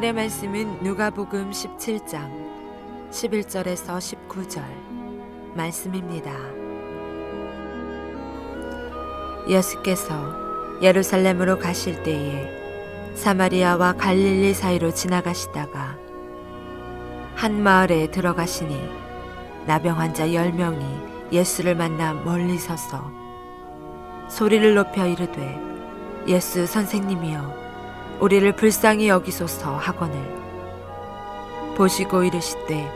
오늘의 말씀은 누가복음 17장 11절에서 19절 말씀입니다. 예수께서 예루살렘으로 가실 때에 사마리아와 갈릴리 사이로 지나가시다가 한 마을에 들어가시니 나병 환자 10명이 예수를 만나 멀리 서서 소리를 높여 이르되 예수 선생님이여 우리를 불쌍히 여기소서 하거늘 보시고 이르시되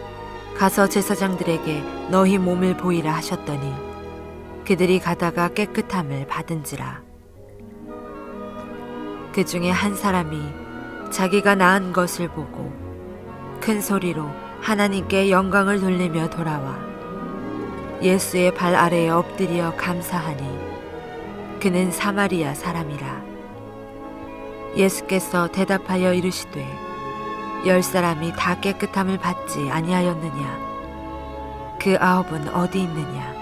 가서 제사장들에게 너희 몸을 보이라 하셨더니 그들이 가다가 깨끗함을 받은지라. 그 중에 한 사람이 자기가 나은 것을 보고 큰 소리로 하나님께 영광을 돌리며 돌아와 예수의 발 아래에 엎드려 감사하니 그는 사마리아 사람이라. 예수께서 대답하여 이르시되 10사람이 다 깨끗함을 받지 아니하였느냐? 그 9은 어디 있느냐?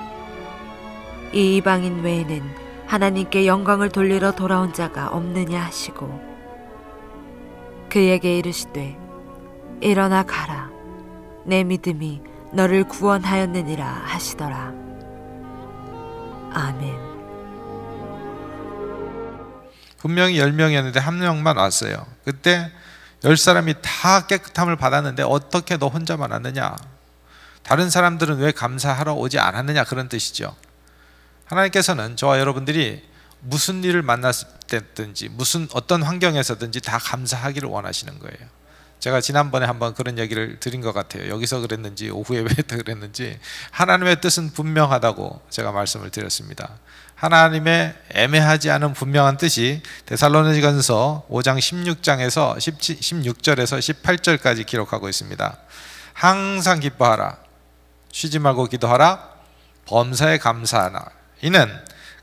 이 이방인 외에는 하나님께 영광을 돌리러 돌아온 자가 없느냐 하시고 그에게 이르시되 일어나 가라 내 믿음이 너를 구원하였느니라 하시더라. 아멘. 분명히 10명이었는데 한 명만 왔어요. 그때 10사람이 다 깨끗함을 받았는데 어떻게 너 혼자만 왔느냐? 다른 사람들은 왜 감사하러 오지 않았느냐? 그런 뜻이죠. 하나님께서는 저와 여러분들이 무슨 일을 만났을 때든지 어떤 환경에서든지 다 감사하기를 원하시는 거예요. 제가 지난번에 한번 그런 얘기를 드린 것 같아요. 여기서 그랬는지 오후 예배 때 그랬는지 하나님의 뜻은 분명하다고 제가 말씀을 드렸습니다. 하나님의 애매하지 않은 분명한 뜻이 데살로니가전서 5장 16절에서 18절까지 기록하고 있습니다. 항상 기뻐하라 쉬지 말고 기도하라 범사에 감사하라 이는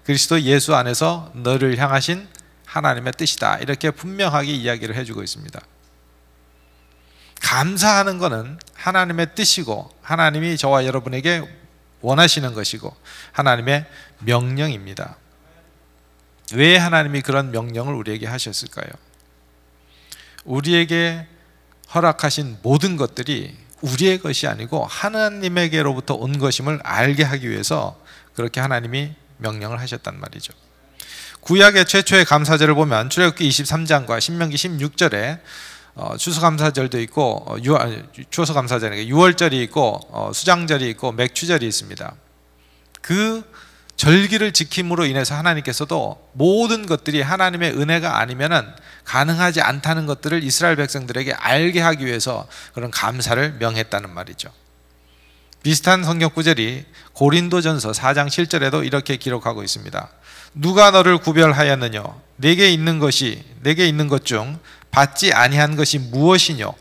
그리스도 예수 안에서 너를 향하신 하나님의 뜻이다. 이렇게 분명하게 이야기를 해주고 있습니다. 감사하는 것은 하나님의 뜻이고 하나님이 저와 여러분에게 원하시는 것이고 하나님의 명령입니다. 왜 하나님이 그런 명령을 우리에게 하셨을까요? 우리에게 허락하신 모든 것들이 우리의 것이 아니고 하나님에게로부터 온 것임을 알게 하기 위해서 그렇게 하나님이 명령을 하셨단 말이죠. 구약의 최초의 감사절을 보면 출애굽기 23장과 신명기 16절에 추수감사절도 있고 추수감사절이 6월절이 있고 수장절이 있고 맥추절이 있습니다. 그 절기를 지킴으로 인해서 하나님께서도 모든 것들이 하나님의 은혜가 아니면은 가능하지 않다는 것들을 이스라엘 백성들에게 알게 하기 위해서 그런 감사를 명했다는 말이죠. 비슷한 성경 구절이 고린도전서 4장 7절에도 이렇게 기록하고 있습니다. 누가 너를 구별하였느냐? 내게 있는 것 중 받지 아니한 것이 무엇이뇨?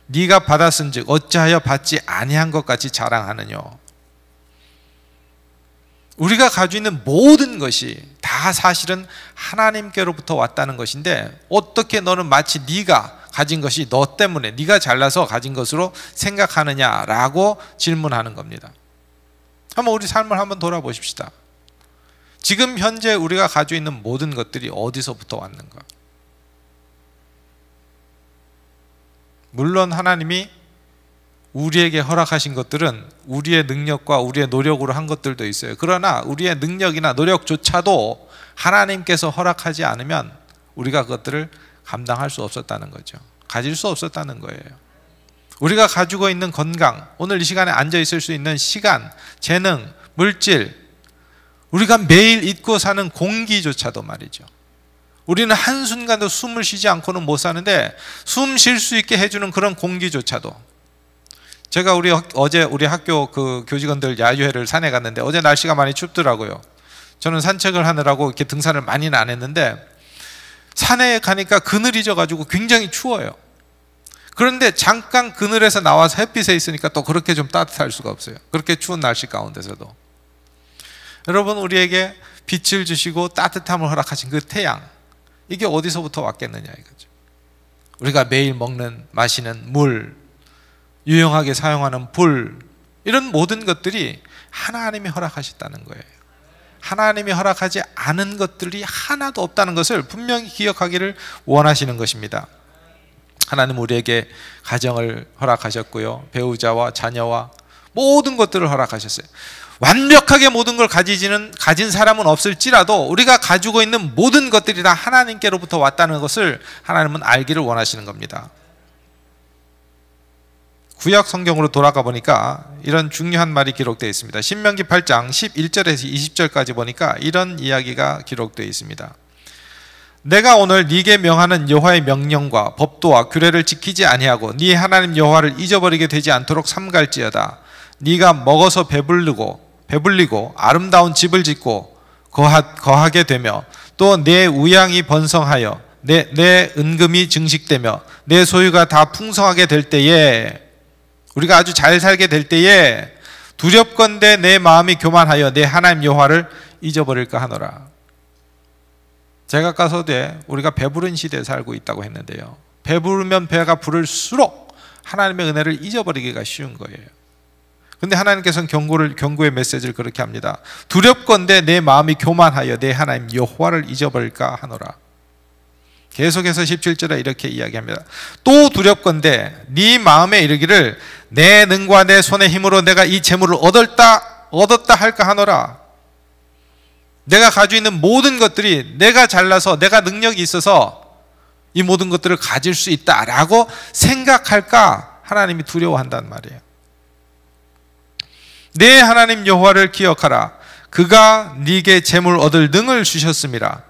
네가 받았은즉 어찌하여 받지 아니한 것 같이 자랑하느뇨? 우리가 가지고 있는 모든 것이 다 사실은 하나님께로부터 왔다는 것인데 어떻게 너는 마치 네가 가진 것이 너 때문에 네가 잘나서 가진 것으로 생각하느냐라고 질문하는 겁니다. 한번 우리 삶을 한번 돌아보십시다. 지금 현재 우리가 가지고 있는 모든 것들이 어디서부터 왔는가? 물론 하나님이 우리에게 허락하신 것들은 우리의 능력과 우리의 노력으로 한 것들도 있어요. 그러나 우리의 능력이나 노력조차도 하나님께서 허락하지 않으면 우리가 그것들을 감당할 수 없었다는 거죠. 가질 수 없었다는 거예요. 우리가 가지고 있는 건강, 오늘 이 시간에 앉아 있을 수 있는 시간, 재능, 물질, 우리가 매일 잊고 사는 공기조차도 말이죠. 우리는 한순간도 숨을 쉬지 않고는 못 사는데 숨 쉴 수 있게 해주는 그런 공기조차도, 제가 어제 우리 학교 그 교직원들 야유회를 산에 갔는데 어제 날씨가 많이 춥더라고요. 저는 산책을 하느라고 이렇게 등산을 많이는 안 했는데 산에 가니까 그늘이 져가지고 굉장히 추워요. 그런데 잠깐 그늘에서 나와서 햇빛에 있으니까 또 그렇게 좀 따뜻할 수가 없어요. 그렇게 추운 날씨 가운데서도. 여러분, 우리에게 빛을 주시고 따뜻함을 허락하신 그 태양, 이게 어디서부터 왔겠느냐 이거죠. 우리가 매일 먹는 마시는 물, 유용하게 사용하는 불, 이런 모든 것들이 하나님이 허락하셨다는 거예요. 하나님이 허락하지 않은 것들이 하나도 없다는 것을 분명히 기억하기를 원하시는 것입니다. 하나님 우리에게 가정을 허락하셨고요, 배우자와 자녀와 모든 것들을 허락하셨어요. 완벽하게 모든 걸 가진 사람은 없을지라도 우리가 가지고 있는 모든 것들이 다 하나님께로부터 왔다는 것을 하나님은 알기를 원하시는 겁니다. 구약 성경으로 돌아가 보니까 이런 중요한 말이 기록되어 있습니다. 신명기 8장 11절에서 20절까지 보니까 이런 이야기가 기록되어 있습니다. 내가 오늘 네게 명하는 여호와의 명령과 법도와 규례를 지키지 아니하고 네 하나님 여호와를 잊어버리게 되지 않도록 삼갈지어다. 네가 먹어서 배불리고 아름다운 집을 짓고 거하게 되며 또 내 우양이 번성하여 내 은금이 증식되며 내 소유가 다 풍성하게 될 때에, 우리가 아주 잘 살게 될 때에 두렵건대 내 마음이 교만하여 내 하나님 여호와를 잊어버릴까 하노라. 제각가서대 우리가 배부른 시대에 살고 있다고 했는데요, 배부르면 배가 부를수록 하나님의 은혜를 잊어버리기가 쉬운 거예요. 근데 하나님께서는 경고의 메시지를 그렇게 합니다. 두렵건대 내 마음이 교만하여 내 하나님 여호와를 잊어버릴까 하노라. 계속해서 17절에 이렇게 이야기합니다. 또 두렵건대 네 마음에 이르기를 내 능과 내 손의 힘으로 내가 이 재물을 얻었다 할까 하노라. 내가 가지고 있는 모든 것들이 내가 잘나서 내가 능력이 있어서 이 모든 것들을 가질 수 있다라고 생각할까 하나님이 두려워한다는 말이에요. 내 하나님 여호와를 기억하라. 그가 네게 재물 얻을 능을 주셨음이라.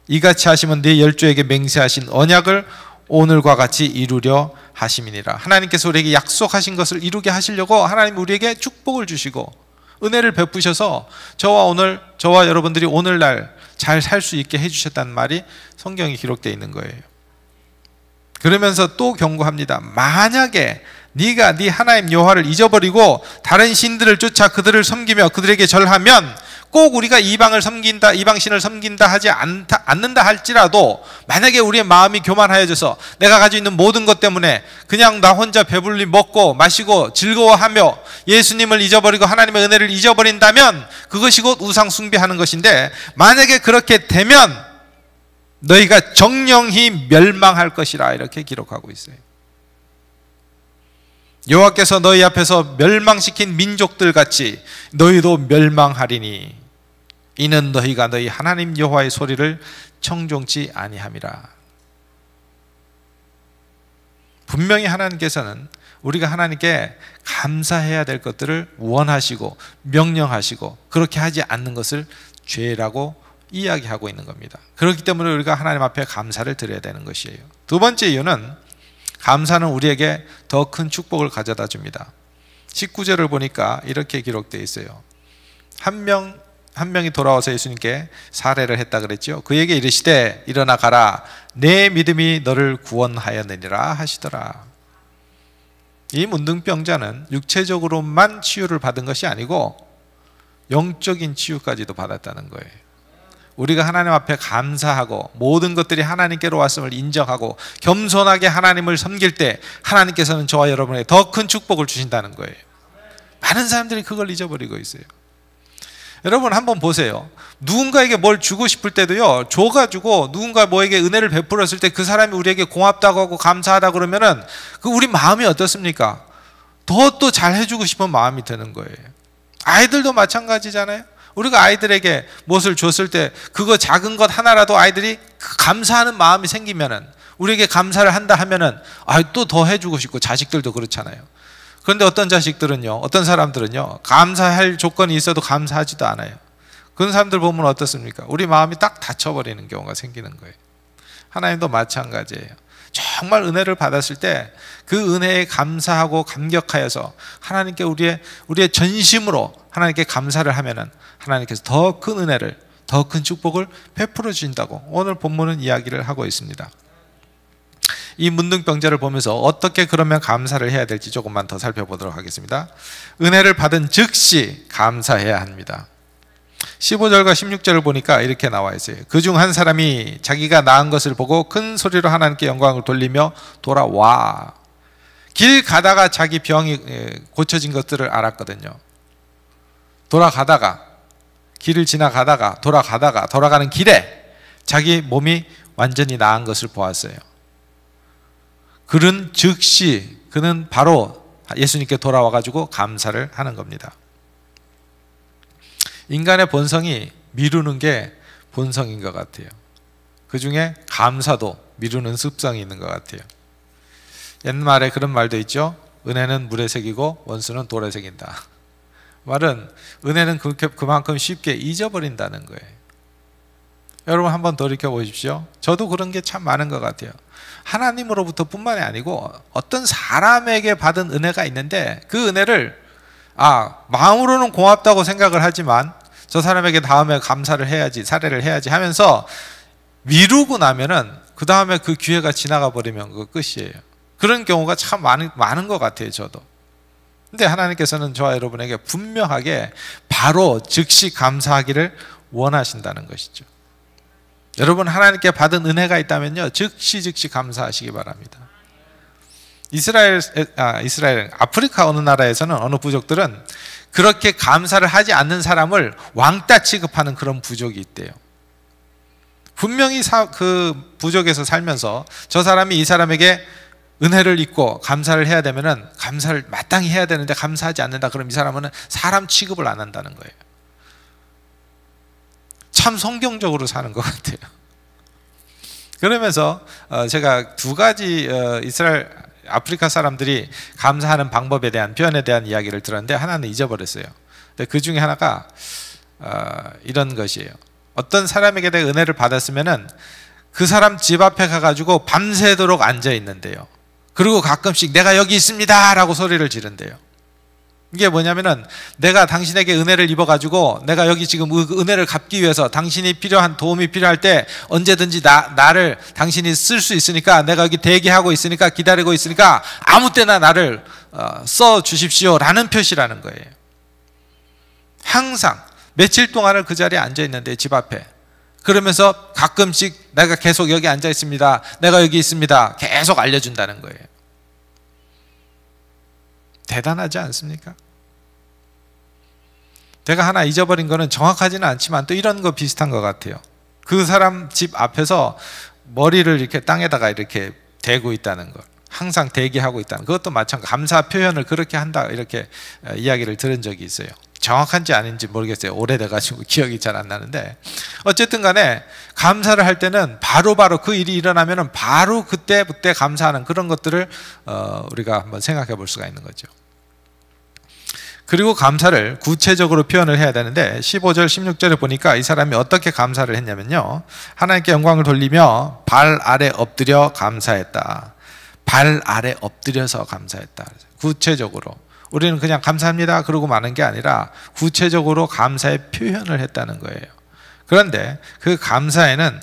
이같이 하시면 네 열조에게 맹세하신 언약을 오늘과 같이 이루려 하심이니라. 하나님께서 우리에게 약속하신 것을 이루게 하시려고 하나님 우리에게 축복을 주시고 은혜를 베푸셔서 저와 여러분들이 오늘날 잘 살 수 있게 해주셨다는 말이 성경에 기록되어 있는 거예요. 그러면서 또 경고합니다. 만약에 네가 네 하나님 여호와를 잊어버리고 다른 신들을 쫓아 그들을 섬기며 그들에게 절하면, 꼭 우리가 이방신을 섬긴다 하지 않는다 할지라도, 만약에 우리의 마음이 교만하여져서 내가 가지고 있는 모든 것 때문에 그냥 나 혼자 배불리 먹고 마시고 즐거워하며 예수님을 잊어버리고 하나님의 은혜를 잊어버린다면 그것이 곧 우상 숭배하는 것인데, 만약에 그렇게 되면 너희가 정령히 멸망할 것이라 이렇게 기록하고 있어요. 여호와께서 너희 앞에서 멸망시킨 민족들 같이 너희도 멸망하리니 이는 너희가 너희 하나님 여호와의 소리를 청종치 아니함이라. 분명히 하나님께서는 우리가 하나님께 감사해야 될 것들을 원하시고 명령하시고 그렇게 하지 않는 것을 죄라고 이야기하고 있는 겁니다. 그렇기 때문에 우리가 하나님 앞에 감사를 드려야 되는 것이에요. 두 번째 이유는, 감사는 우리에게 더 큰 축복을 가져다 줍니다. 19절을 보니까 이렇게 기록되어 있어요. 한 명이 돌아와서 예수님께 사례를 했다 그랬죠. 그에게 이르시되 일어나 가라, 내 믿음이 너를 구원하였느니라 하시더라. 이 문둥병자는 육체적으로만 치유를 받은 것이 아니고 영적인 치유까지도 받았다는 거예요. 우리가 하나님 앞에 감사하고 모든 것들이 하나님께로 왔음을 인정하고 겸손하게 하나님을 섬길 때 하나님께서는 저와 여러분에게 더 큰 축복을 주신다는 거예요. 많은 사람들이 그걸 잊어버리고 있어요. 여러분 한번 보세요. 누군가에게 뭘 주고 싶을 때도요, 줘가지고 누군가 뭐에게 은혜를 베풀었을 때 그 사람이 우리에게 고맙다고 하고 감사하다 그러면은 그 우리 마음이 어떻습니까? 더 잘 해주고 싶은 마음이 드는 거예요. 아이들도 마찬가지잖아요. 우리가 아이들에게 무엇을 줬을 때 그거 작은 것 하나라도 아이들이 감사하는 마음이 생기면은, 우리에게 감사를 한다 하면은 또 더 해주고 싶고, 자식들도 그렇잖아요. 그런데 어떤 사람들은요 감사할 조건이 있어도 감사하지도 않아요. 그런 사람들 보면 어떻습니까? 우리 마음이 딱 닫혀버리는 경우가 생기는 거예요. 하나님도 마찬가지예요. 정말 은혜를 받았을 때 그 은혜에 감사하고 감격하여서 하나님께 우리의 전심으로 하나님께 감사를 하면은 하나님께서 더 큰 은혜를, 더 큰 축복을 베풀어 주신다고 오늘 본문은 이야기를 하고 있습니다. 이 문둥병자를 보면서 어떻게 그러면 감사를 해야 될지 조금만 더 살펴보도록 하겠습니다. 은혜를 받은 즉시 감사해야 합니다. 15절과 16절을 보니까 이렇게 나와 있어요. 그중 한 사람이 자기가 낳은 것을 보고 큰 소리로 하나님께 영광을 돌리며 돌아와. 길 가다가 자기 병이 고쳐진 것들을 알았거든요. 길을 지나가다가 돌아가는 길에 자기 몸이 완전히 나은 것을 보았어요. 그는 즉시 그는 바로 예수님께 돌아와 가지고 감사를 하는 겁니다. 인간의 본성이 미루는 게 본성인 것 같아요. 그 중에 감사도 미루는 습성이 있는 것 같아요. 옛말에 그런 말도 있죠. 은혜는 물에 새기고 원수는 돌에 새긴다. 말은 은혜는 그만큼 쉽게 잊어버린다는 거예요. 여러분 한번 돌이켜 보십시오. 저도 그런 게 참 많은 것 같아요. 하나님으로부터 뿐만이 아니고 어떤 사람에게 받은 은혜가 있는데 그 은혜를 마음으로는 고맙다고 생각을 하지만 저 사람에게 다음에 감사를 해야지, 사례를 해야지 하면서 미루고 나면은 그 다음에 그 기회가 지나가 버리면 그거 끝이에요. 그런 경우가 참 많은 것 같아요, 저도. 근데 하나님께서는 저와 여러분에게 분명하게 바로 즉시 감사하기를 원하신다는 것이죠. 여러분 하나님께 받은 은혜가 있다면요, 즉시 감사하시기 바랍니다. 아프리카 어느 나라에서는 어느 부족들은 그렇게 감사를 하지 않는 사람을 왕따 취급하는 그런 부족이 있대요. 분명히 그 부족에서 살면서 저 사람이 이 사람에게 은혜를 입고 감사를 해야 되면은 감사를 마땅히 해야 되는데 감사하지 않는다. 그럼 이 사람은 사람 취급을 안 한다는 거예요. 참 성경적으로 사는 것 같아요. 그러면서 제가 두 가지 아프리카 사람들이 감사하는 방법에 대한 표현에 대한 이야기를 들었는데 하나는 잊어버렸어요. 근데 그 중에 하나가 이런 것이에요. 어떤 사람에게 대해 은혜를 받았으면은 그 사람 집 앞에 가가지고 밤새도록 앉아 있는데요. 그리고 가끔씩 내가 여기 있습니다 라고 소리를 지른대요. 이게 뭐냐면은 내가 당신에게 은혜를 입어가지고 내가 여기 지금 그 은혜를 갚기 위해서 당신이 필요한 도움이 필요할 때 언제든지 나를 당신이 쓸 수 있으니까 내가 여기 대기하고 있으니까 기다리고 있으니까 아무 때나 나를 써 주십시오 라는 표시라는 거예요. 항상 며칠 동안을 그 자리에 앉아 있는데 집 앞에 그러면서 가끔씩 내가 계속 여기 앉아 있습니다, 내가 여기 있습니다 계속 알려준다는 거예요. 대단하지 않습니까? 제가 하나 잊어버린 거는 정확하지는 않지만 또 이런 거 비슷한 것 같아요. 그 사람 집 앞에서 머리를 이렇게 땅에다가 이렇게 대고 있다는 것, 항상 대기하고 있다는 것, 그것도 마찬가지. 감사 표현을 그렇게 한다 이렇게 이야기를 들은 적이 있어요. 정확한지 아닌지 모르겠어요. 오래돼가지고 기억이 잘 안 나는데 어쨌든 간에 감사를 할 때는 바로바로 그 일이 일어나면은 바로 그때 감사하는 그런 것들을 우리가 한번 생각해 볼 수가 있는 거죠. 그리고 감사를 구체적으로 표현을 해야 되는데 15절 16절에 보니까 이 사람이 어떻게 감사를 했냐면요, 하나님께 영광을 돌리며 발 아래 엎드려 감사했다. 발 아래 엎드려서 감사했다. 구체적으로 우리는 그냥 감사합니다 그러고 마는 게 아니라 구체적으로 감사의 표현을 했다는 거예요. 그런데 그 감사에는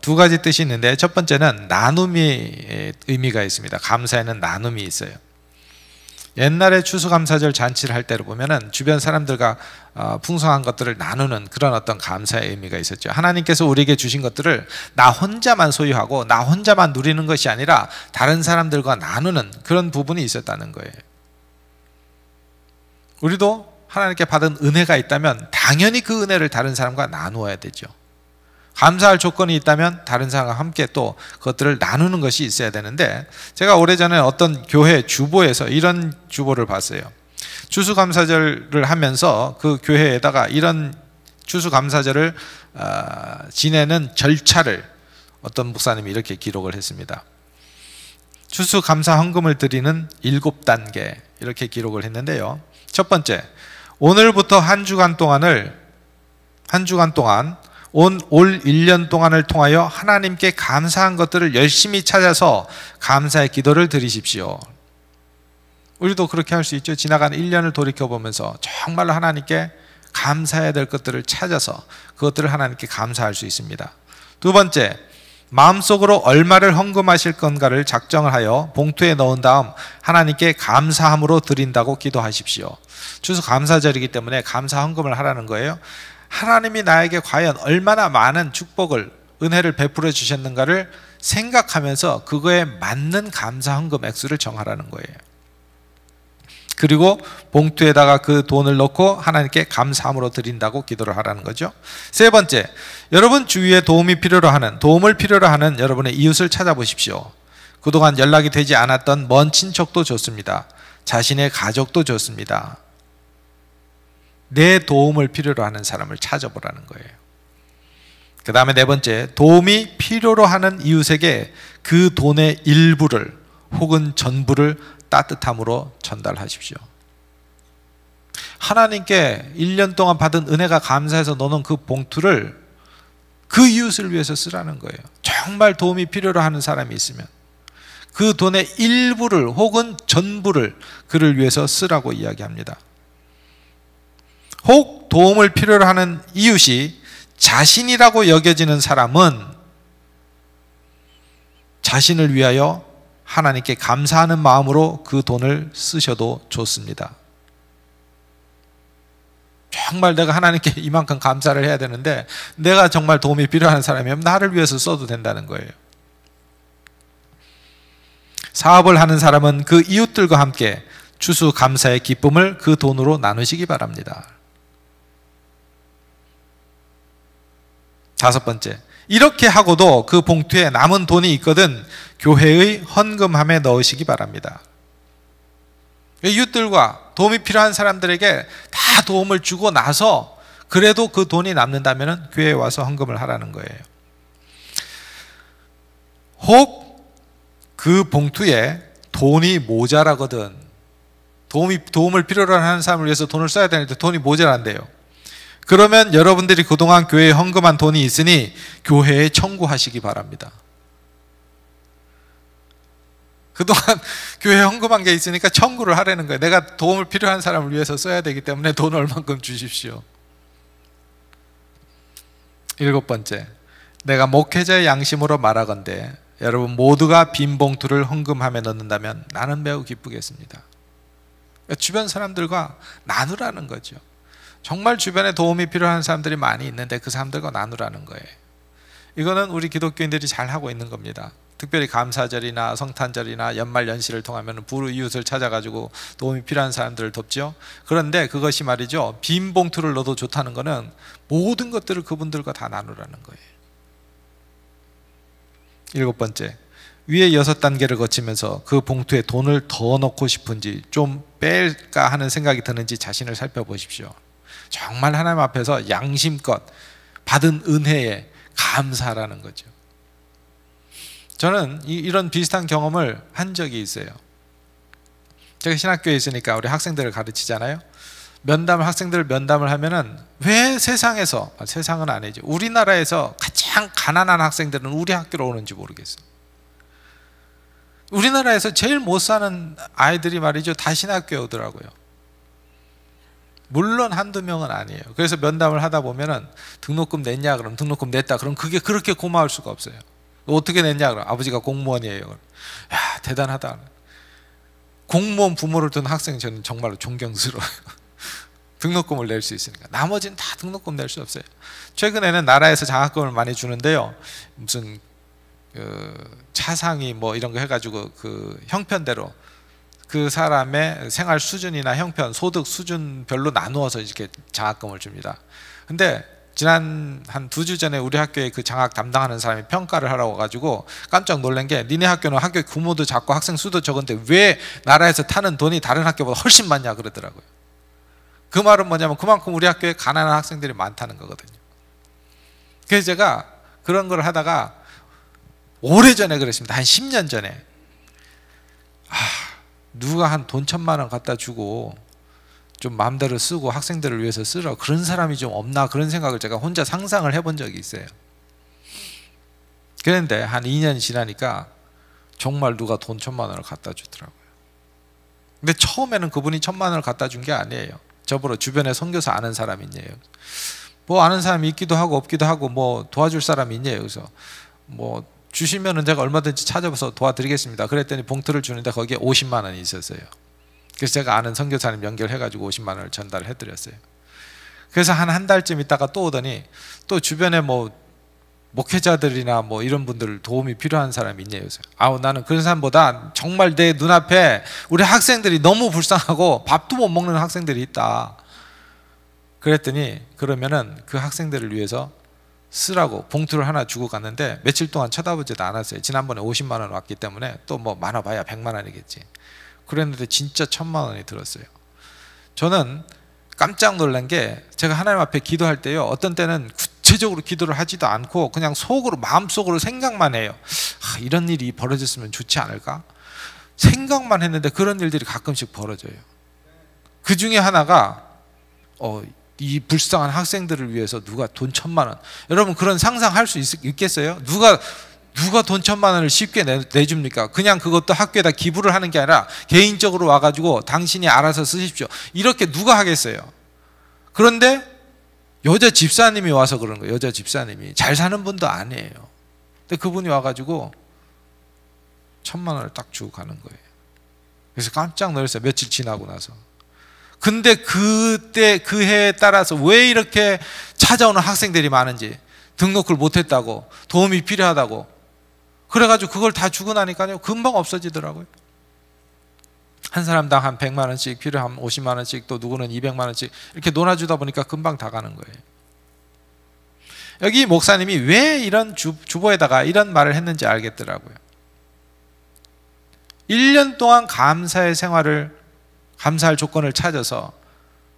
두 가지 뜻이 있는데 첫 번째는 나눔의 의미가 있습니다. 감사에는 나눔이 있어요. 옛날에 추수감사절 잔치를 할 때를 보면은 주변 사람들과 풍성한 것들을 나누는 그런 어떤 감사의 의미가 있었죠. 하나님께서 우리에게 주신 것들을 나 혼자만 소유하고 나 혼자만 누리는 것이 아니라 다른 사람들과 나누는 그런 부분이 있었다는 거예요. 우리도 하나님께 받은 은혜가 있다면 당연히 그 은혜를 다른 사람과 나누어야 되죠. 감사할 조건이 있다면 다른 사람과 함께 또 그것들을 나누는 것이 있어야 되는데, 제가 오래전에 어떤 교회 주보에서 이런 주보를 봤어요. 추수감사절을 하면서 그 교회에다가 이런 추수감사절을 지내는 절차를 어떤 목사님이 이렇게 기록을 했습니다. 추수감사 헌금을 드리는 7단계 이렇게 기록을 했는데요. 첫 번째, 오늘부터 한 주간 동안 올 1년 동안을 통하여 하나님께 감사한 것들을 열심히 찾아서 감사의 기도를 드리십시오. 우리도 그렇게 할 수 있죠. 지나간 1년을 돌이켜보면서 정말로 하나님께 감사해야 될 것들을 찾아서 그것들을 하나님께 감사할 수 있습니다. 두 번째, 마음속으로 얼마를 헌금하실 건가를 작정을 하여 봉투에 넣은 다음 하나님께 감사함으로 드린다고 기도하십시오. 추수감사절이기 때문에 감사 헌금을 하라는 거예요. 하나님이 나에게 과연 얼마나 많은 축복을, 은혜를 베풀어 주셨는가를 생각하면서 그거에 맞는 감사 헌금 액수를 정하라는 거예요. 그리고 봉투에다가 그 돈을 넣고 하나님께 감사함으로 드린다고 기도를 하라는 거죠. 세 번째, 여러분 주위에 도움을 필요로 하는 여러분의 이웃을 찾아보십시오. 그동안 연락이 되지 않았던 먼 친척도 좋습니다. 자신의 가족도 좋습니다. 내 도움을 필요로 하는 사람을 찾아보라는 거예요. 그 다음에 네 번째, 도움이 필요로 하는 이웃에게 그 돈의 일부를 혹은 전부를 따뜻함으로 전달하십시오. 하나님께 1년 동안 받은 은혜가 감사해서 넣는 그 봉투를 그 이웃을 위해서 쓰라는 거예요. 정말 도움이 필요로 하는 사람이 있으면 그 돈의 일부를 혹은 전부를 그를 위해서 쓰라고 이야기합니다. 혹 도움을 필요로 하는 이웃이 자신이라고 여겨지는 사람은 자신을 위하여 하나님께 감사하는 마음으로 그 돈을 쓰셔도 좋습니다. 정말 내가 하나님께 이만큼 감사를 해야 되는데 내가 정말 도움이 필요한 사람이면 나를 위해서 써도 된다는 거예요. 사업을 하는 사람은 그 이웃들과 함께 추수감사의 기쁨을 그 돈으로 나누시기 바랍니다. 다섯 번째, 이렇게 하고도 그 봉투에 남은 돈이 있거든 교회의 헌금함에 넣으시기 바랍니다. 이웃들과 도움이 필요한 사람들에게 다 도움을 주고 나서 그래도 그 돈이 남는다면 교회에 와서 헌금을 하라는 거예요. 혹 그 봉투에 돈이 모자라거든, 도움을 필요로 하는 사람을 위해서 돈을 써야 되는데 돈이 모자란대요. 그러면 여러분들이 그동안 교회에 헌금한 돈이 있으니 교회에 청구하시기 바랍니다. 그동안 교회에 헌금한 게 있으니까 청구를 하라는 거예요. 내가 도움을 필요한 사람을 위해서 써야 되기 때문에 돈 얼만큼 주십시오. 일곱 번째, 내가 목회자의 양심으로 말하건대 여러분 모두가 빈 봉투를 헌금함에 넣는다면 나는 매우 기쁘겠습니다. 주변 사람들과 나누라는 거죠. 정말 주변에 도움이 필요한 사람들이 많이 있는데 그 사람들과 나누라는 거예요. 이거는 우리 기독교인들이 잘 하고 있는 겁니다. 특별히 감사절이나 성탄절이나 연말연시를 통하면 부르 이웃을 찾아가지고 도움이 필요한 사람들을 돕죠. 그런데 그것이 말이죠, 빈 봉투를 넣어도 좋다는 거는 모든 것들을 그분들과 다 나누라는 거예요. 일곱 번째, 위에 6단계를 거치면서 그 봉투에 돈을 더 넣고 싶은지 좀 뺄까 하는 생각이 드는지 자신을 살펴보십시오. 정말 하나님 앞에서 양심껏 받은 은혜에 감사라는 거죠. 저는 이런 비슷한 경험을 한 적이 있어요. 제가 신학교에 있으니까 우리 학생들을 가르치잖아요. 학생들 면담을 하면은 왜 세상은 아니죠, 우리나라에서 가장 가난한 학생들은 우리 학교로 오는지 모르겠어요. 우리나라에서 제일 못 사는 아이들이 말이죠, 다 신학교에 오더라고요. 물론 한두 명은 아니에요. 그래서 면담을 하다 보면은 등록금 냈냐 그러면 등록금 냈다. 그럼 그게 그렇게 고마울 수가 없어요. 어떻게 냈냐 그러면 아버지가 공무원이에요. 야, 대단하다. 공무원 부모를 둔 학생이 저는 정말로 존경스러워요. 등록금을 낼 수 있으니까. 나머지는 다 등록금 낼 수 없어요. 최근에는 나라에서 장학금을 많이 주는데요, 무슨 차상위 뭐 이런 거 해가지고 그 형편대로 그 사람의 생활 수준이나 형편, 소득 수준별로 나누어서 이렇게 장학금을 줍니다. 근데 지난 한 2주 전에 우리 학교에 그 장학 담당하는 사람이 평가를 하라고 가지고 깜짝 놀란 게, 니네 학교는 학교 규모도 작고 학생 수도 적은데 왜 나라에서 타는 돈이 다른 학교보다 훨씬 많냐 그러더라고요. 그 말은 뭐냐면 그만큼 우리 학교에 가난한 학생들이 많다는 거거든요. 그래서 제가 그런 걸 하다가 오래전에 그랬습니다. 한 10년 전에 누가 한 돈 1,000만 원 갖다 주고 좀 마음대로 쓰고 학생들을 위해서 쓰라, 그런 사람이 좀 없나, 그런 생각을 제가 혼자 상상을 해본 적이 있어요. 그런데 한 2년 지나니까 정말 누가 돈 1,000만 원을 갖다 주더라고요. 근데 처음에는 그분이 1,000만 원을 갖다 준 게 아니에요. 저보러 주변에 선교사 아는 사람이 있냐요. 뭐 아는 사람이 있기도 하고 없기도 하고 뭐 도와줄 사람이 있냐요. 그래서 뭐 주시면은 제가 얼마든지 찾아봐서 도와드리겠습니다. 그랬더니 봉투를 주는데 거기에 50만 원이 있었어요. 그래서 제가 아는 선교사님 연결해가지고 50만 원을 전달을 해드렸어요. 그래서 한 달쯤 있다가 또 오더니 또 주변에 뭐 목회자들이나 뭐 이런 분들 도움이 필요한 사람이 있냐요. 그래서 나는 그런 사람보다 정말 내 눈앞에 우리 학생들이 너무 불쌍하고 밥도 못 먹는 학생들이 있다. 그랬더니 그러면은 그 학생들을 위해서 쓰라고 봉투를 하나 주고 갔는데 며칠 동안 쳐다보지도 않았어요. 지난번에 50만 원 왔기 때문에 또 뭐 많아봐야 100만 원이겠지. 그랬는데 진짜 1000만 원이 들었어요. 저는 깜짝 놀란 게 제가 하나님 앞에 기도할 때요, 어떤 때는 구체적으로 기도를 하지도 않고 그냥 속으로, 마음속으로 생각만 해요. 이런 일이 벌어졌으면 좋지 않을까? 생각만 했는데 그런 일들이 가끔씩 벌어져요. 그 중에 하나가 이 불쌍한 학생들을 위해서 누가 돈 1000만 원, 여러분 그런 상상할 수 있겠어요? 누가 돈 1000만 원을 쉽게 내줍니까? 그냥 그것도 학교에다 기부를 하는 게 아니라 개인적으로 와가지고 당신이 알아서 쓰십시오, 이렇게 누가 하겠어요? 그런데 여자 집사님이 와서 그런 거예요. 여자 집사님이 잘 사는 분도 아니에요. 근데 그분이 와가지고 1000만 원을 딱 주고 가는 거예요. 그래서 깜짝 놀랐어요. 며칠 지나고 나서. 근데 그때 그 해에 따라서 왜 이렇게 찾아오는 학생들이 많은지, 등록을 못했다고, 도움이 필요하다고, 그래가지고 그걸 다 주고 나니까요 금방 없어지더라고요. 한 사람당 한 100만 원씩, 필요하면 50만 원씩, 또 누구는 200만 원씩 이렇게 놀아주다 보니까 금방 다 가는 거예요. 여기 목사님이 왜 이런 주보에다가 이런 말을 했는지 알겠더라고요. 1년 동안 감사의 생활을, 감사할 조건을 찾아서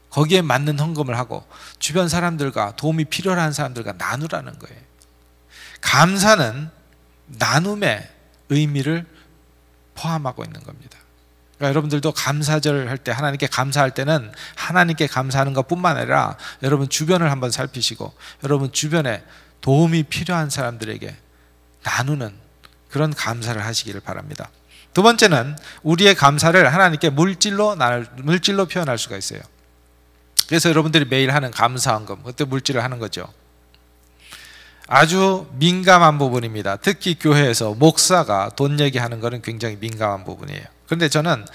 거기에 맞는 헌금을 하고 주변 사람들과, 도움이 필요한 사람들과 나누라는 거예요. 감사는 나눔의 의미를 포함하고 있는 겁니다. 그러니까 여러분들도 감사절 할 때, 하나님께 감사할 때는 하나님께 감사하는 것뿐만 아니라 여러분 주변을 한번 살피시고 여러분 주변에 도움이 필요한 사람들에게 나누는 그런 감사를 하시기를 바랍니다. 두 번째는 우리의 감사를 하나님께 물질로 표현할 수가 있어요. 그래서 여러분들이 매일 하는 감사헌금, 그때 물질을 하는 거죠. 아주 민감한 부분입니다. 특히 교회에서 목사가 돈 얘기하는 것은 굉장히 민감한 부분이에요. 그런데 저는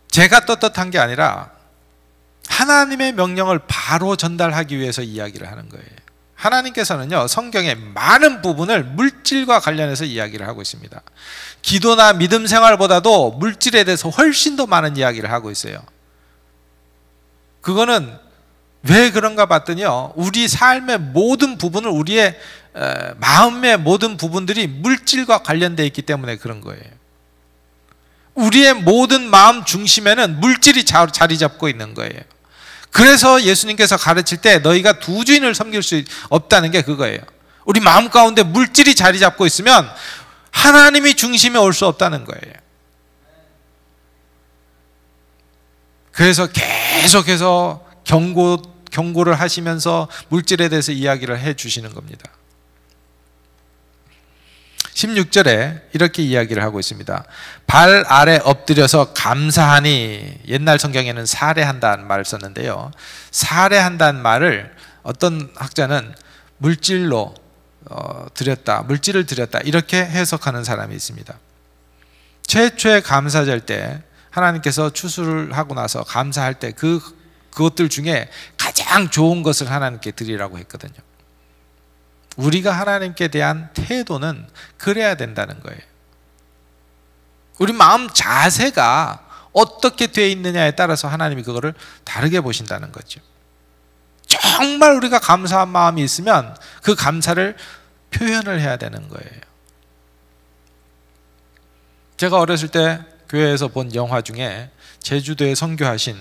제가 떳떳한 게 아니라 하나님의 명령을 바로 전달하기 위해서 이야기를 하는 거예요. 하나님께서는요, 성경의 많은 부분을 물질과 관련해서 이야기를 하고 있습니다. 기도나 믿음 생활보다도 물질에 대해서 훨씬 더 많은 이야기를 하고 있어요. 그거는 왜 그런가 봤더니요, 우리 삶의 모든 부분을, 우리의 마음의 모든 부분들이 물질과 관련되어 있기 때문에 그런 거예요. 우리의 모든 마음 중심에는 물질이 자리 잡고 있는 거예요. 그래서 예수님께서 가르칠 때 너희가 두 주인을 섬길 수 없다는 게 그거예요. 우리 마음 가운데 물질이 자리 잡고 있으면 하나님이 중심에 올 수 없다는 거예요. 그래서 계속해서 경고를 하시면서 물질에 대해서 이야기를 해 주시는 겁니다. 16절에 이렇게 이야기를 하고 있습니다. 발 아래 엎드려서 감사하니, 옛날 성경에는 살해한다는 말을 썼는데요, 살해한다는 말을 어떤 학자는 물질로 드렸다, 물질을 드렸다, 이렇게 해석하는 사람이 있습니다. 최초의 감사절 때 하나님께서 추수를 하고 나서 감사할 때 그것들 중에 가장 좋은 것을 하나님께 드리라고 했거든요. 우리가 하나님께 대한 태도는 그래야 된다는 거예요. 우리 마음 자세가 어떻게 되어 있느냐에 따라서 하나님이 그거를 다르게 보신다는 거죠. 정말 우리가 감사한 마음이 있으면 그 감사를 표현을 해야 되는 거예요. 제가 어렸을 때 교회에서 본 영화 중에 제주도에 선교하신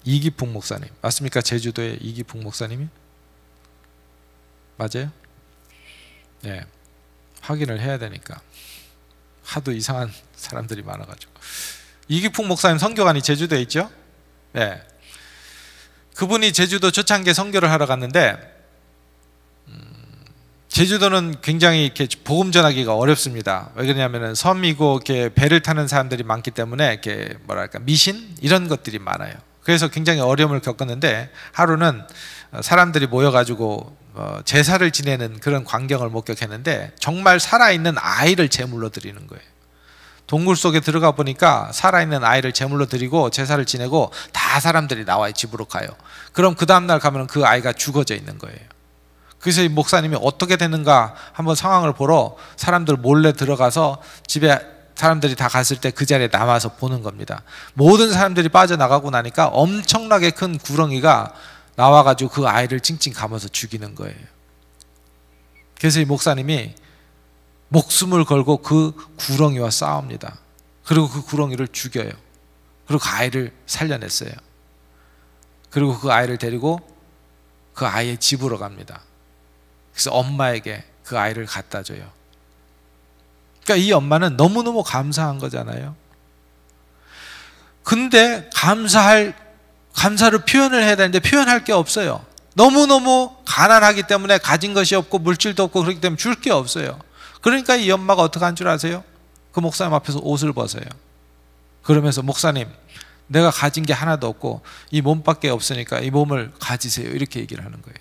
이기풍 목사님, 맞습니까? 제주도의 이기풍 목사님이? 맞아요? 네, 확인을 해야 되니까. 하도 이상한 사람들이 많아가지고. 이기풍 목사님 선교관이 제주도에 있죠? 네. 그분이 제주도 초창기에 선교를 하러 갔는데, 제주도는 굉장히 이렇게 복음 전하기가 어렵습니다. 왜 그러냐면은 섬이고 이렇게 배를 타는 사람들이 많기 때문에 이렇게 뭐랄까 미신 이런 것들이 많아요. 그래서 굉장히 어려움을 겪었는데, 하루는 사람들이 모여가지고 제사를 지내는 그런 광경을 목격했는데, 정말 살아있는 아이를 제물로 드리는 거예요. 동굴 속에 들어가 보니까 살아있는 아이를 제물로 드리고 제사를 지내고 다 사람들이 나와요. 집으로 가요. 그럼 그 다음날 가면 그 아이가 죽어져 있는 거예요. 그래서 이 목사님이 어떻게 되는가 한번 상황을 보러 사람들 몰래 들어가서, 집에 사람들이 다 갔을 때 그 자리에 남아서 보는 겁니다. 모든 사람들이 빠져나가고 나니까 엄청나게 큰 구렁이가 나와가지고 그 아이를 찡찡 감아서 죽이는 거예요. 그래서 이 목사님이 목숨을 걸고 그 구렁이와 싸웁니다. 그리고 그 구렁이를 죽여요. 그리고 그 아이를 살려냈어요. 그리고 그 아이를 데리고 그 아이의 집으로 갑니다. 그래서 엄마에게 그 아이를 갖다 줘요. 그러니까 이 엄마는 너무너무 감사한 거잖아요. 근데 감사를 표현을 해야 되는데 표현할 게 없어요. 너무너무 가난하기 때문에 가진 것이 없고 물질도 없고 그렇기 때문에 줄 게 없어요. 그러니까 이 엄마가 어떻게 한 줄 아세요? 그 목사님 앞에서 옷을 벗어요. 그러면서 목사님, 내가 가진 게 하나도 없고 이 몸밖에 없으니까 이 몸을 가지세요. 이렇게 얘기를 하는 거예요.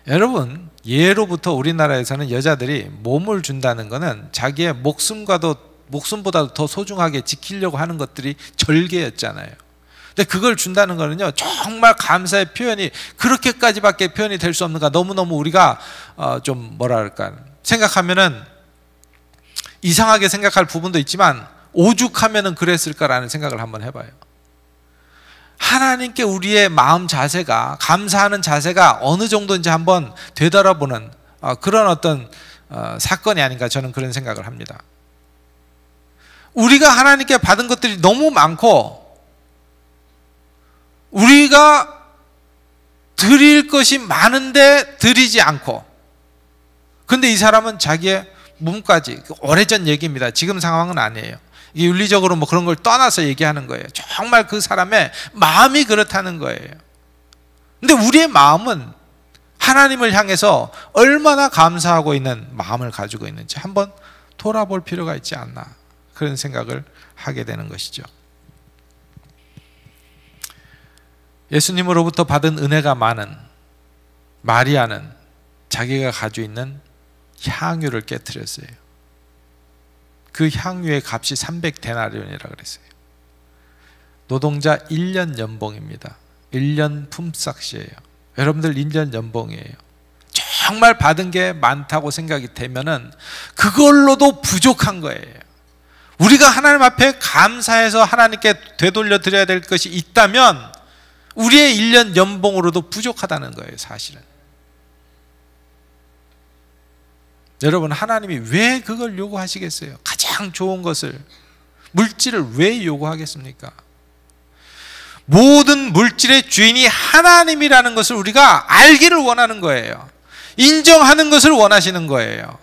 여러분, 예로부터 우리나라에서는 여자들이 몸을 준다는 것은 자기의 목숨보다도 더 소중하게 지키려고 하는 것들이 절개였잖아요. 근데 그걸 준다는 거는요, 정말 감사의 표현이 그렇게까지밖에 표현이 될 수 없는가. 너무너무 우리가 좀 뭐랄까 생각하면은 이상하게 생각할 부분도 있지만 오죽하면은 그랬을까라는 생각을 한번 해봐요. 하나님께 우리의 마음 자세가, 감사하는 자세가 어느 정도인지 한번 되돌아보는 그런 어떤 사건이 아닌가, 저는 그런 생각을 합니다. 우리가 하나님께 받은 것들이 너무 많고 우리가 드릴 것이 많은데 드리지 않고, 근데 이 사람은 자기의 몸까지, 오래전 얘기입니다. 지금 상황은 아니에요. 이게 윤리적으로 뭐 그런 걸 떠나서 얘기하는 거예요. 정말 그 사람의 마음이 그렇다는 거예요. 근데 우리의 마음은 하나님을 향해서 얼마나 감사하고 있는 마음을 가지고 있는지 한번 돌아볼 필요가 있지 않나, 그런 생각을 하게 되는 것이죠. 예수님으로부터 받은 은혜가 많은 마리아는 자기가 가지고 있는 향유를 깨뜨렸어요. 그 향유의 값이 300데나리온이라고 그랬어요. 노동자 1년 연봉입니다. 1년 품삯이에요. 여러분들 1년 연봉이에요. 정말 받은 게 많다고 생각이 되면은 그걸로도 부족한 거예요. 우리가 하나님 앞에 감사해서 하나님께 되돌려 드려야 될 것이 있다면 우리의 1년 연봉으로도 부족하다는 거예요, 사실은. 여러분, 하나님이 왜 그걸 요구하시겠어요? 가장 좋은 것을, 물질을 왜 요구하겠습니까? 모든 물질의 주인이 하나님이라는 것을 우리가 알기를 원하는 거예요. 인정하는 것을 원하시는 거예요.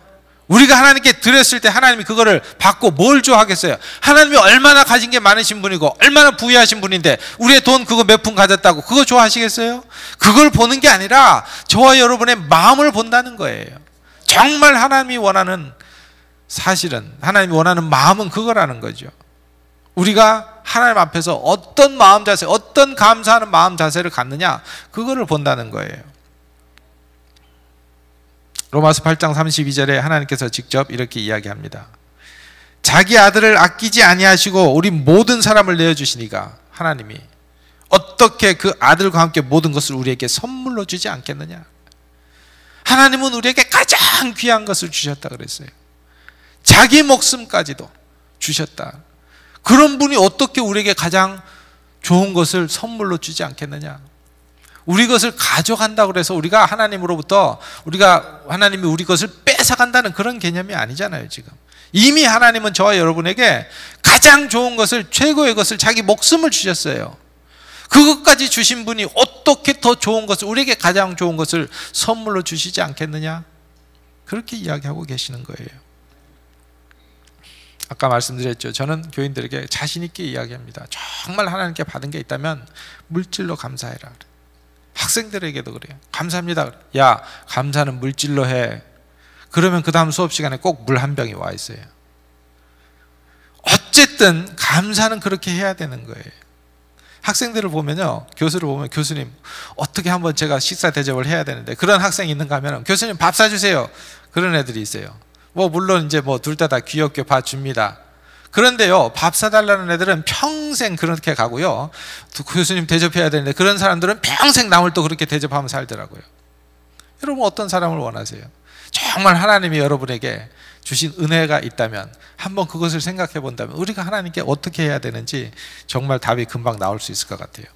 우리가 하나님께 드렸을 때 하나님이 그거를 받고 뭘 좋아하겠어요? 하나님이 얼마나 가진 게 많으신 분이고 얼마나 부유하신 분인데 우리의 돈 그거 몇 푼 가졌다고 그거 좋아하시겠어요? 그걸 보는 게 아니라 저와 여러분의 마음을 본다는 거예요. 정말 하나님이 원하는, 사실은 하나님이 원하는 마음은 그거라는 거죠. 우리가 하나님 앞에서 어떤 마음 자세, 어떤 감사하는 마음 자세를 갖느냐, 그거를 본다는 거예요. 로마서 8장 32절에 하나님께서 직접 이렇게 이야기합니다. 자기 아들을 아끼지 아니하시고 우리 모든 사람을 내어주시니까 하나님이 어떻게 그 아들과 함께 모든 것을 우리에게 선물로 주지 않겠느냐. 하나님은 우리에게 가장 귀한 것을 주셨다 그랬어요. 자기 목숨까지도 주셨다. 그런 분이 어떻게 우리에게 가장 좋은 것을 선물로 주지 않겠느냐. 우리 것을 가져간다고 해서 우리가 하나님으로부터 하나님이 우리 것을 뺏어간다는 그런 개념이 아니잖아요. 지금 이미 하나님은 저와 여러분에게 가장 좋은 것을, 최고의 것을, 자기 목숨을 주셨어요. 그것까지 주신 분이 어떻게 더 좋은 것을, 우리에게 가장 좋은 것을 선물로 주시지 않겠느냐, 그렇게 이야기하고 계시는 거예요. 아까 말씀드렸죠. 저는 교인들에게 자신 있게 이야기합니다. 정말 하나님께 받은 게 있다면 물질로 감사해라. 학생들에게도 그래요. 감사합니다. 야, 감사는 물질로 해. 그러면 그 다음 수업 시간에 꼭 물 한 병이 와 있어요. 어쨌든 감사는 그렇게 해야 되는 거예요. 학생들을 보면요, 교수를 보면, 교수님 어떻게 한번 제가 식사 대접을 해야 되는데, 그런 학생이 있는가 하면 교수님 밥 사주세요. 그런 애들이 있어요. 물론 이제 둘 다 귀엽게 봐줍니다. 그런데요, 밥 사달라는 애들은 평생 그렇게 가고요, 교수님 대접해야 되는데 그런 사람들은 평생 남을 또 그렇게 대접하면 살더라고요. 여러분, 어떤 사람을 원하세요? 정말 하나님이 여러분에게 주신 은혜가 있다면 한번 그것을 생각해 본다면 우리가 하나님께 어떻게 해야 되는지 정말 답이 금방 나올 수 있을 것 같아요.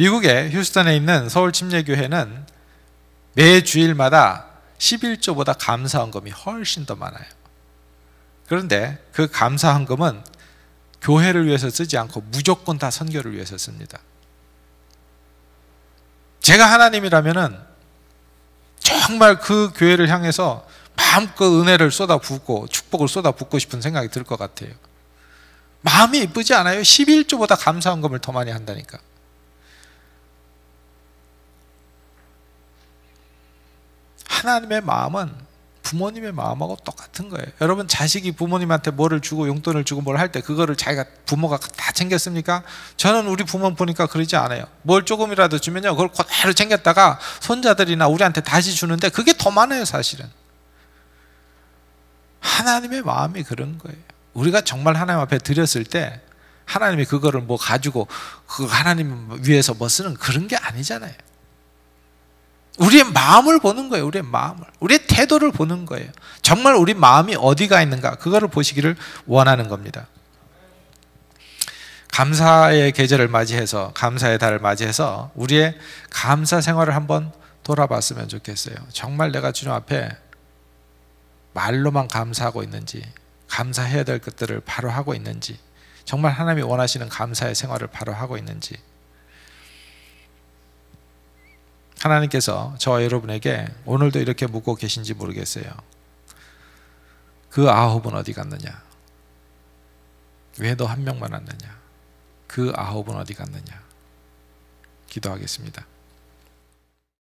미국의 휴스턴에 있는 서울 침례교회는 매 주일마다 11조보다 감사헌금이 훨씬 더 많아요. 그런데 그 감사헌금은 교회를 위해서 쓰지 않고 무조건 다 선교를 위해서 씁니다. 제가 하나님이라면은 정말 그 교회를 향해서 마음껏 은혜를 쏟아붓고 축복을 쏟아붓고 싶은 생각이 들 것 같아요. 마음이 이쁘지 않아요? 11조보다 감사헌금을 더 많이 한다니까. 하나님의 마음은 부모님의 마음하고 똑같은 거예요. 여러분, 자식이 부모님한테 뭐를 주고 용돈을 주고 뭘 할 때 그거를 자기가 부모가 다 챙겼습니까? 저는 우리 부모 보니까 그러지 않아요. 뭘 조금이라도 주면요, 그걸 그대로 챙겼다가 손자들이나 우리한테 다시 주는데 그게 더 많아요, 사실은. 하나님의 마음이 그런 거예요. 우리가 정말 하나님 앞에 드렸을 때 하나님이 그거를 뭐 가지고 그 하나님 위해서 뭐 쓰는 그런 게 아니잖아요. 우리의 마음을 보는 거예요. 우리의 마음을, 우리의 태도를 보는 거예요. 정말 우리 마음이 어디가 있는가, 그거를 보시기를 원하는 겁니다. 감사의 계절을 맞이해서, 감사의 달을 맞이해서 우리의 감사 생활을 한번 돌아봤으면 좋겠어요. 정말 내가 주님 앞에 말로만 감사하고 있는지, 감사해야 될 것들을 바로 하고 있는지, 정말 하나님이 원하시는 감사의 생활을 바로 하고 있는지. 하나님께서 저와 여러분에게 오늘도 이렇게 묻고 계신지 모르겠어요. 그 9은 어디 갔느냐? 왜 너 한 명만 왔느냐? 그 9은 어디 갔느냐? 기도하겠습니다.